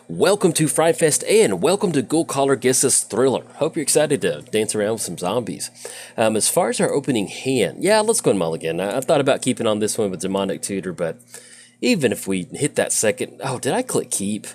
Welcome to Fright Fest and welcome to Ghoulcaller Gisa's Thriller. Hope you're excited to dance around with some zombies. As far as our opening hand, yeah, let's go and mulligan. I thought about keeping on this one with Demonic Tutor, but even if we hit that second... Oh, did I click keep?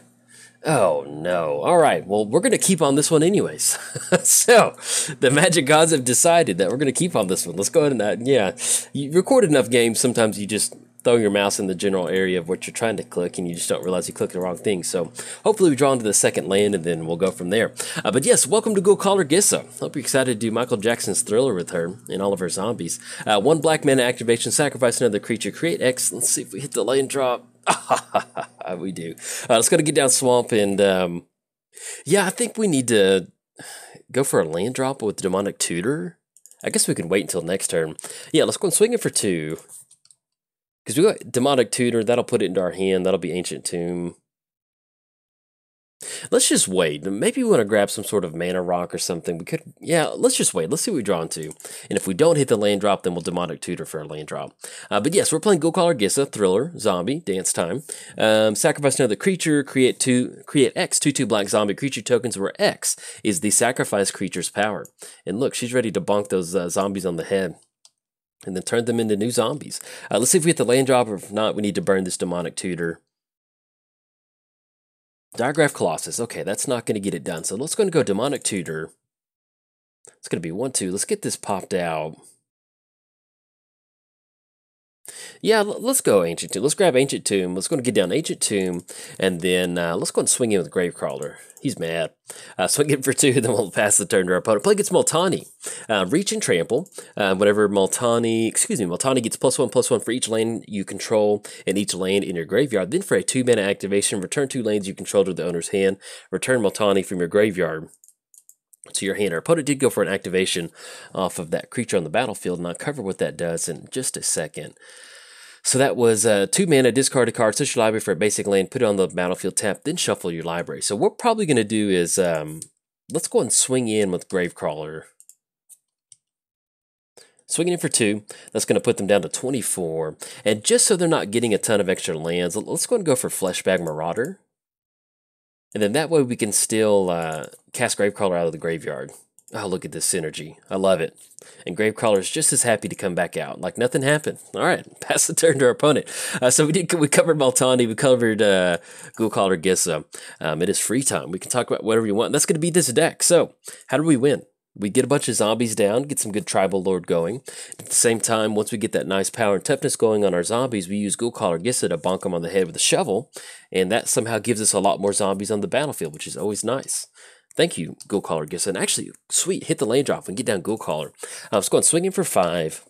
Oh, no. All right, well, we're going to keep on this one anyways. So, the Magic Gods have decided that we're going to keep on this one. Let's go ahead and, yeah, you record enough games, sometimes you just throw your mouse in the general area of what you're trying to click, and you just don't realize you clicked the wrong thing. So, hopefully we draw into the second land, and then we'll go from there. But yes, welcome to Ghoulcaller Gisa. Hope you're excited to do Michael Jackson's Thriller with her and all of her zombies. One black mana activation, sacrifice another creature, create X. Let's see if we hit the land drop. We do. Let's go to get down swamp, and yeah, I think we need to go for a land drop with Demonic Tutor. I guess we can wait until next turn. Yeah, let's go and swing it for 2. Because we got Demonic Tutor, that'll put it into our hand, that'll be Ancient Tomb. Let's just wait. Maybe we want to grab some sort of mana rock or something. We could, yeah, let's just wait. Let's see what we draw into. And if we don't hit the land drop, then we'll Demonic Tutor for a land drop. But yes, we're playing Ghoulcaller Gisa, Thriller, Zombie, Dance Time. Sacrifice another creature, create X, 2/2 black zombie creature tokens, where X is the sacrifice creature's power. And look, she's ready to bonk those zombies on the head and then turn them into new zombies. Let's see if we hit the land drop, or if not, we need to burn this Demonic Tutor. Diagraph Colossus. Okay, that's not going to get it done. So let's go Demonic Tutor. It's going to be 1/2. Let's get this popped out. Yeah, let's go Ancient Tomb. Let's grab Ancient Tomb. Let's go and get down Ancient Tomb, and then let's go and swing in with Gravecrawler. He's mad. Swing it for 2, then we'll pass the turn to our opponent. Play gets Multani. Reach and Trample. Whenever Multani gets +1/+1 for each land you control and each land in your graveyard. Then for a 2-mana activation, return 2 lands you control to the owner's hand. Return Multani from your graveyard to your hand. Our opponent did go for an activation off of that creature on the battlefield, and I'll cover what that does in just a second. So that was 2 mana, discard a card, search your library for a basic land, put it on the battlefield, tap, then shuffle your library. So what we're probably going to do is, let's go and swing in with Gravecrawler. Swinging in for 2, that's going to put them down to 24. And just so they're not getting a ton of extra lands, let's go and go for Fleshbag Marauder. And then that way we can still cast Gravecrawler out of the graveyard. Oh, look at this synergy. I love it. And Gravecrawler is just as happy to come back out. Like nothing happened. All right, pass the turn to our opponent. So we covered Multani. We covered Ghoulcaller Gisa. It is free time. We can talk about whatever you want. And that's going to be this deck. So how do we win? We get a bunch of zombies down, get some good Tribal Lord going. At the same time, once we get that nice power and toughness going on our zombies, we use Ghoulcaller Gisa to bonk them on the head with a shovel. And that somehow gives us a lot more zombies on the battlefield, which is always nice. Thank you, Ghoulcaller Gisa. And actually, sweet, hit the lane drop and get down Ghoulcaller. Let's go and swing in for 5.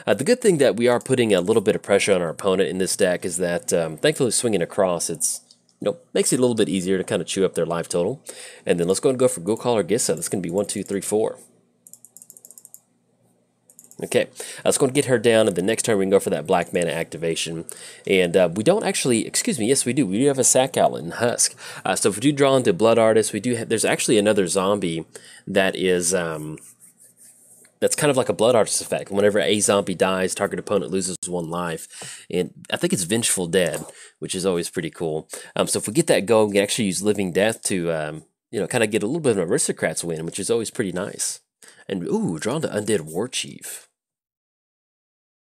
The good thing that we are putting a little bit of pressure on our opponent in this deck is that, thankfully, swinging across, it's makes it a little bit easier to kind of chew up their life total. And then let's go and go for Ghoulcaller Gisa. That's going to be 1, 2, 3, 4. Okay, let's go and get her down, and the next turn we can go for that black mana activation. And we don't actually, excuse me, yes we do. We do have a Sack Outlet and Husk. So if we do draw into Blood Artist, we do have, there's actually another zombie that is, that's kind of like a Blood Artist effect. Whenever a zombie dies, target opponent loses 1 life. And I think it's Vengeful Dead, which is always pretty cool. So if we get that going, we can actually use Living Death to, kind of get a little bit of an Aristocrats win, which is always pretty nice. And, ooh, drawn to Undead War Chief.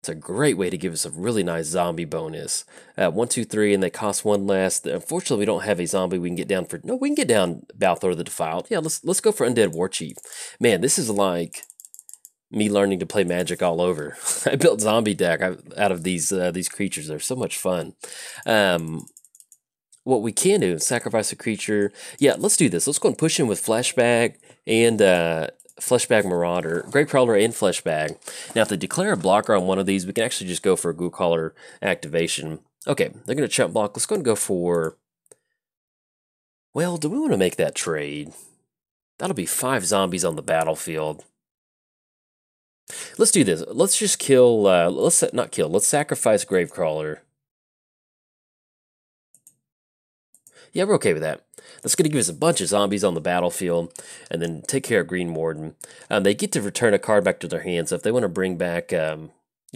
It's a great way to give us a really nice zombie bonus. 1, 2, 3, and they cost 1 less. Unfortunately, we don't have a zombie we can get down for. No, we can get down Balthor the Defiled. Yeah, let's go for Undead War Chief. Man, this is like me learning to play Magic all over. I built zombie deck out of these creatures. They're so much fun. What we can do is sacrifice a creature. Yeah, let's do this. Let's go and push in with Fleshbag and Fleshbag Marauder, Gravecrawler and Fleshbag. Now, if they declare a blocker on one of these, we can actually just go for a Ghoulcaller activation. Okay, they're going to chump block. Let's go and go for... Well, do we want to make that trade? That'll be 5 zombies on the battlefield. Let's do this. Let's just kill... let's sacrifice Gravecrawler. Yeah, we're okay with that. That's going to give us a bunch of zombies on the battlefield, and then take care of Green Warden. They get to return a card back to their hands. So if they want to bring back,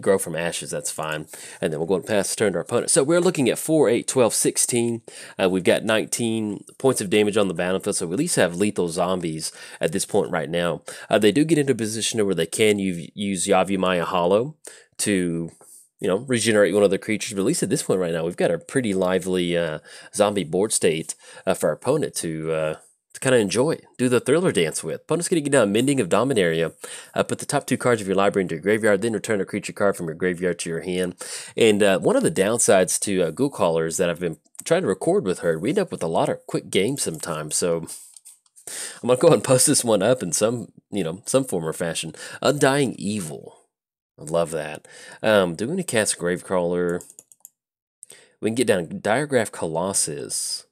grow from ashes, that's fine. And then we'll go and pass the turn to our opponent. So we're looking at 4, 8, 12, 16. We've got 19 points of damage on the battlefield, so we at least have lethal zombies at this point right now. They do get into a position where they can use Yavimaya Hollow to, regenerate one of the creatures. But at least at this point right now, we've got a pretty lively zombie board state for our opponent to kind of enjoy, do the thriller dance with. Opponent's going to get down Mending of Dominaria, put the top 2 cards of your library into your graveyard, then return a creature card from your graveyard to your hand. And one of the downsides to Ghoulcaller is that I've been trying to record with her. We end up with a lot of quick games sometimes, so I'm going to go ahead and post this one up in some form or fashion. Undying Evil. I love that. Do we want to cast Gravecrawler? We can get down Diregraph Colossus.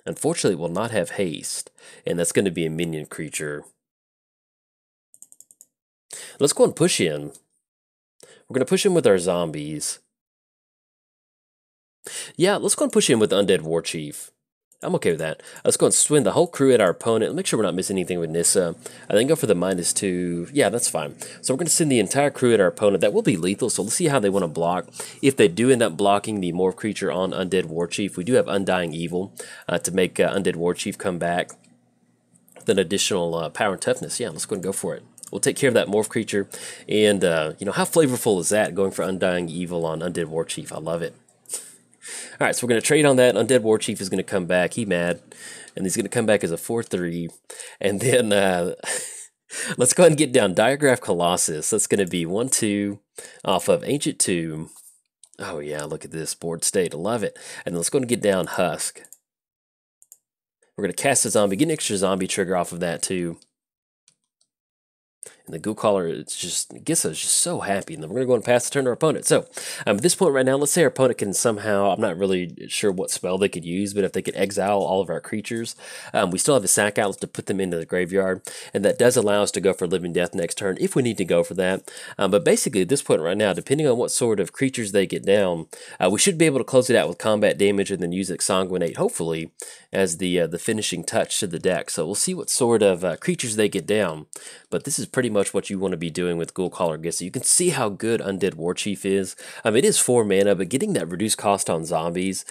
Unfortunately, it will not have haste, and that's going to be a minion creature. Let's go and push in. We're going to push in with our zombies. Yeah, let's go and push in with Undead Warchief. I'm okay with that. Let's go and swing the whole crew at our opponent. Make sure we're not missing anything with Nissa. I think go for the -2. Yeah, that's fine. So we're going to send the entire crew at our opponent. That will be lethal, so let's see how they want to block. If they do end up blocking the morph creature on Undead Warchief, we do have Undying Evil to make Undead Warchief come back with an additional power and toughness. Yeah, let's go and go for it. We'll take care of that morph creature. And, how flavorful is that, going for Undying Evil on Undead Warchief? I love it. All right, so we're going to trade on that. Undead Warchief is going to come back. He mad. And he's going to come back as a 4/3. And then let's go ahead and get down Diregraph Colossus. That's going to be 1/2 off of Ancient Tomb. Oh, yeah, look at this board state. I love it. And then let's go ahead and get down Husk. We're going to cast a zombie, get an extra zombie trigger off of that, too. And the Ghoulcaller, Gisa is just so happy. And then we're going to go and pass the turn to our opponent. So, at this point right now, let's say our opponent can somehow, I'm not really sure what spell they could use, but if they could exile all of our creatures, we still have a sack outlet to put them into the graveyard. And that does allow us to go for Living Death next turn if we need to go for that. But basically, at this point right now, depending on what sort of creatures they get down, we should be able to close it out with combat damage and then use Exsanguinate, hopefully, as the finishing touch to the deck. So we'll see what sort of creatures they get down. But this is pretty much what you want to be doing with Ghoulcaller Gisa. You can see how good Undead Warchief is. It is 4 mana, but getting that reduced cost on zombies.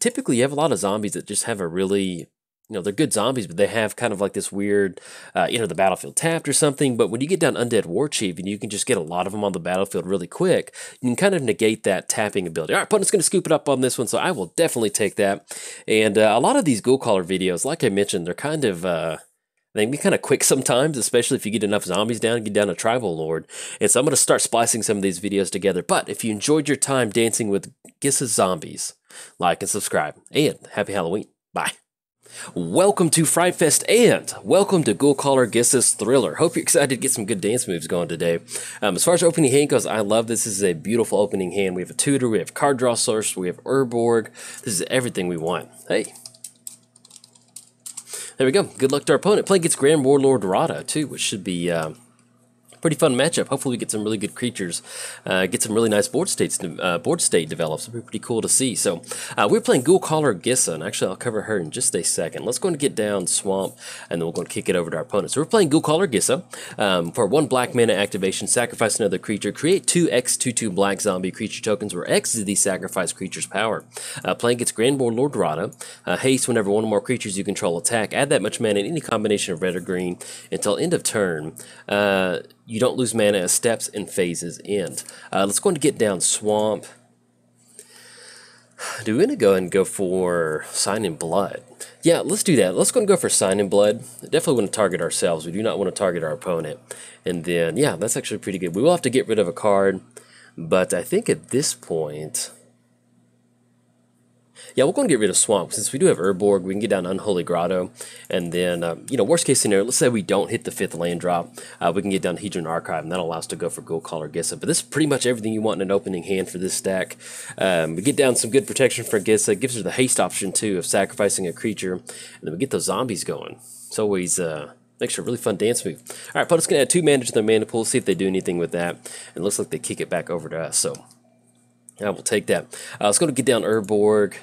Typically, you have a lot of zombies that just have a really, they're good zombies, but they have kind of like this weird, the battlefield tapped or something. But when you get down Undead Warchief and you can just get a lot of them on the battlefield really quick, you can kind of negate that tapping ability. All right, opponent's going to scoop it up on this one, so I will definitely take that. And a lot of these Ghoulcaller videos, like I mentioned, they're kind of... they can be kind of quick sometimes, especially if you get enough zombies down, get down a Tribal Lord. And so I'm going to start splicing some of these videos together. But if you enjoyed your time dancing with Gisa's zombies, like and subscribe. And happy Halloween. Bye. Welcome to Fright Fest and welcome to Ghoulcaller Gisa's Thriller. Hope you're excited to get some good dance moves going today. As far as opening hand goes, I love this. This is a beautiful opening hand. We have a tutor, we have card draw source, we have Urborg. This is everything we want. Hey. There we go. Good luck to our opponent. Playing against Grand Warlord Radha, too, which should be a pretty fun matchup. Hopefully we get some really good creatures, get some really nice board state develops. It'll be pretty cool to see. So we're playing Ghoulcaller Gisa, and actually I'll cover her in just a second. Let's go and get down Swamp, and then we're going to kick it over to our opponent. So we're playing Ghoulcaller Gisa. For 1 black mana activation, sacrifice another creature, create 2 X/2/2 black zombie creature tokens, where X is the sacrifice creature's power. Playing against Grand Warlord Radha, haste whenever 1 or more creatures you control attack. Add that much mana in any combination of red or green until end of turn. You don't lose mana as steps and phases end. Let's go and get down Swamp. Do we want to go and go for Sign in Blood? Yeah, let's do that. Let's go and go for Sign in Blood. Definitely want to target ourselves. We do not want to target our opponent. And then, yeah, that's actually pretty good. We will have to get rid of a card, but I think at this point... Yeah, we're going to get rid of Swamp. Since we do have Urborg, we can get down Unholy Grotto. And then, worst case scenario, let's say we don't hit the 5th land drop. We can get down Hedron Archive, and that'll allow us to go for Ghoulcaller Gisa. But this is pretty much everything you want in an opening hand for this stack. We get down some good protection for Gisa. It gives her the haste option, too, of sacrificing a creature. And then we get those zombies going. It's always... makes for a really fun dance move. All right, opponent's going to add 2 mana to their mana pool, see if they do anything with that. And it looks like they kick it back over to us, so... I will take that. Let's go to get down Urborg.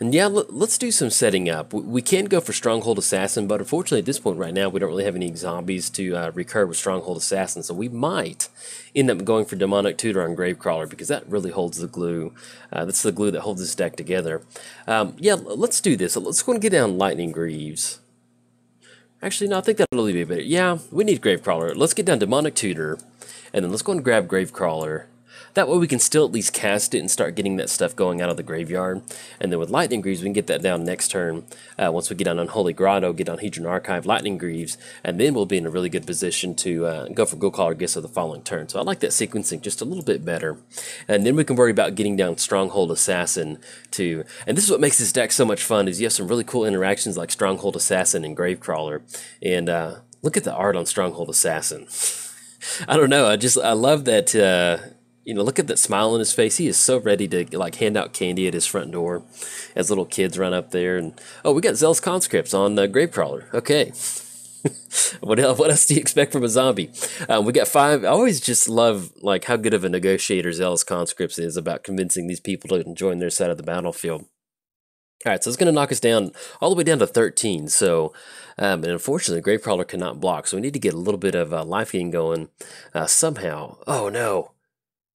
And yeah, let's do some setting up. We can go for Stronghold Assassin, but unfortunately at this point right now we don't really have any zombies to recur with Stronghold Assassin, so we might end up going for Demonic Tutor on Gravecrawler because that really holds the glue. That's the glue that holds this deck together. Yeah, let's do this. Let's go and get down Lightning Greaves. Actually, no, I think that'll really be better. Yeah, we need Gravecrawler. Let's get down Demonic Tutor, and then let's go and grab Gravecrawler. That way we can still at least cast it and start getting that stuff going out of the graveyard. And then with Lightning Greaves, we can get that down next turn. Once we get on Unholy Grotto, get on Hedron Archive, Lightning Greaves, and then we'll be in a really good position to go for Ghoulcaller Gisa the following turn. So I like that sequencing just a little bit better. And then we can worry about getting down Stronghold Assassin too. And this is what makes this deck so much fun, is you have some really cool interactions like Stronghold Assassin and Gravecrawler. And look at the art on Stronghold Assassin. I don't know, I love that... you know, look at that smile on his face. He is so ready to like hand out candy at his front door as little kids run up there. And oh, we got Zealous Conscripts on Gravecrawler. Okay. What else do you expect from a zombie? We got 5. I always just love like how good of a negotiator Zealous Conscripts is about convincing these people to join their side of the battlefield. All right, so it's going to knock us down all the way down to 13. So, and unfortunately, Gravecrawler cannot block. So we need to get a little bit of life gain going somehow. Oh no.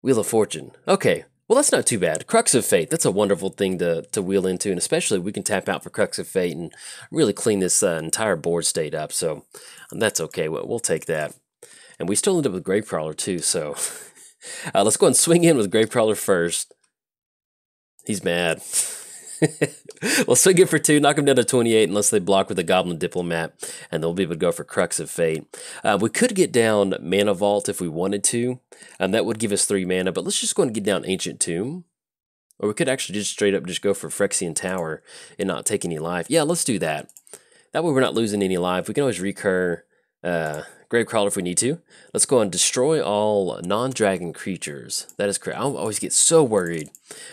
Wheel of Fortune. Okay, well that's not too bad. Crux of Fate, that's a wonderful thing to wheel into, and especially we can tap out for Crux of Fate and really clean this entire board state up, so that's okay, we'll take that. And we still end up with Gravecrawler too, so let's go and swing in with Gravecrawler first. He's mad. We'll swing it for 2, knock him down to 28 unless they block with a Goblin Diplomat, and they'll be able to go for Crux of Fate. We could get down Mana Vault if we wanted to, and that would give us 3 mana, but let's just go and get down Ancient Tomb. Or we could actually just straight up just go for Phyrexian Tower and not take any life. Yeah, let's do that. That way we're not losing any life. We can always recur Gravecrawler if we need to. Let's go and destroy all non-dragon creatures. That is correct. I always get so worried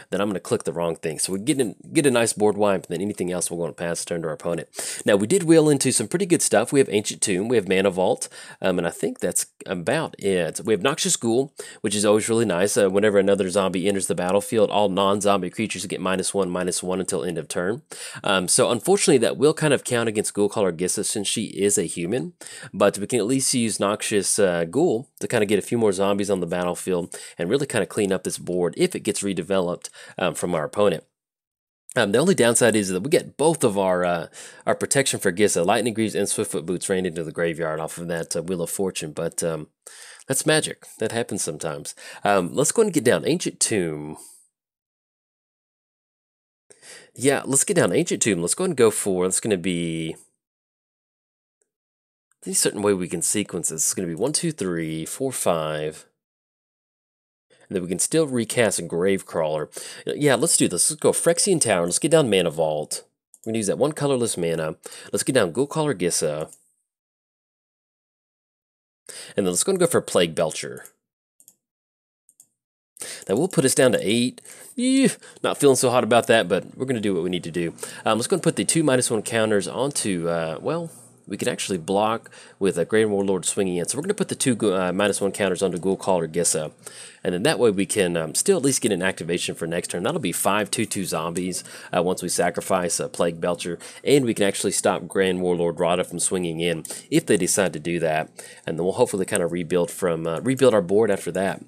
that I'm going to click the wrong thing. So we get a nice board wipe, and then anything else we're going to pass turn to our opponent. Now, we did wheel into some pretty good stuff. We have Ancient Tomb, we have Mana Vault, and I think that's about it. We have Noxious Ghoul, which is always really nice. Whenever another zombie enters the battlefield, all non-zombie creatures get -1/-1 until end of turn. So unfortunately, that will kind of count against Ghoulcaller Gisa since she is a human, but we can at least use Noxious Ghoul to kind of get a few more zombies on the battlefield and really kind of clean up this board if it gets redeveloped from our opponent. The only downside is that we get both of our protection for Gisa, Lightning Greaves and Swiftfoot Boots, ran into the graveyard off of that Wheel of Fortune, but that's magic. That happens sometimes. Let's go and get down Ancient Tomb. Yeah, let's get down Ancient Tomb. Let's go and go for, it's going to be... There's a certain way we can sequence this. It's going to be 1, 2, 3, 4, 5. And then we can still recast Gravecrawler. Yeah, let's do this. Let's go Phyrexian Tower. Let's get down Mana Vault. We're going to use that 1 colorless mana. Let's get down Ghoulcaller Gisa. And then let's go and go for Plague Belcher. That will put us down to 8. Not feeling so hot about that, but we're going to do what we need to do. Let's go and put the 2 -1 counters onto, well... We can actually block with a Grand Warlord swinging in. So we're going to put the 2 -1 counters onto Ghoulcaller Gisa. And then that way we can still at least get an activation for next turn. That'll be 5 2/2 zombies once we sacrifice a Plague Belcher. And we can actually stop Grand Warlord Radha from swinging in if they decide to do that. And then we'll hopefully kind of rebuild our board after that.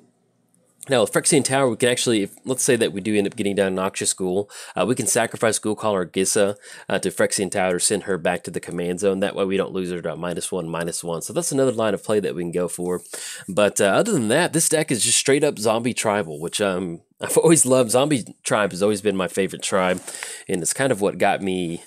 Now, with Phyrexian Tower, we can actually, let's say that we do end up getting down Noxious Ghoul, we can sacrifice Ghoulcaller Gisa to Phyrexian Tower to send her back to the command zone. That way we don't lose her to -1/-1. So that's another line of play that we can go for. But other than that, this deck is just straight up Zombie Tribal, which I've always loved. Zombie Tribe has always been my favorite tribe, and it's kind of what got me...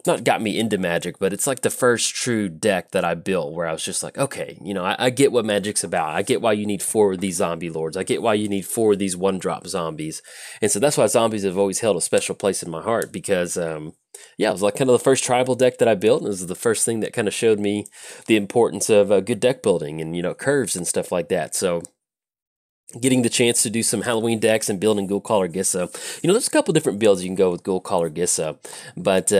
Not got me into Magic, but it's like the first true deck that I built where I was just like, okay, you know, I get what Magic's about. I get why you need 4 of these zombie lords. I get why you need 4 of these 1-drop zombies. And so that's why zombies have always held a special place in my heart because, yeah, it was like kind of the first tribal deck that I built. And it was the first thing that kind of showed me the importance of good deck building and, you know, curves and stuff like that. So getting the chance to do some Halloween decks and building Ghoulcaller Gisa. You know, there's a couple different builds you can go with Ghoulcaller Gisa, but...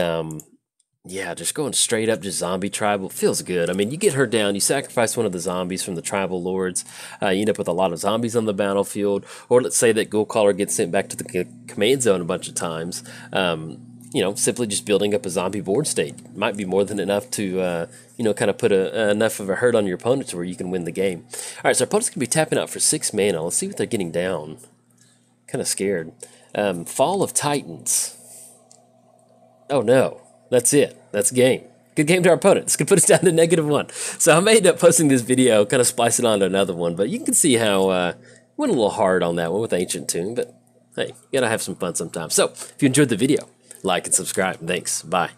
Yeah, just going straight up, just zombie tribal feels good. I mean, you get her down, you sacrifice one of the zombies from the tribal lords, you end up with a lot of zombies on the battlefield, or let's say that Ghoulcaller gets sent back to the command zone a bunch of times. You know, simply just building up a zombie board state might be more than enough to, you know, kind of put enough of a hurt on your opponent to where you can win the game. All right, so our opponent's going to be tapping out for 6 mana. Let's see what they're getting down. Kind of scared. Fall of Titans. Oh no, that's it. That's game. Good game to our opponent. This could put us down to -1. So I may end up posting this video, kind of splice it onto another one, but you can see how went a little hard on that one with Ancient Tomb, but hey, you gotta have some fun sometimes. So if you enjoyed the video, like and subscribe. Thanks. Bye.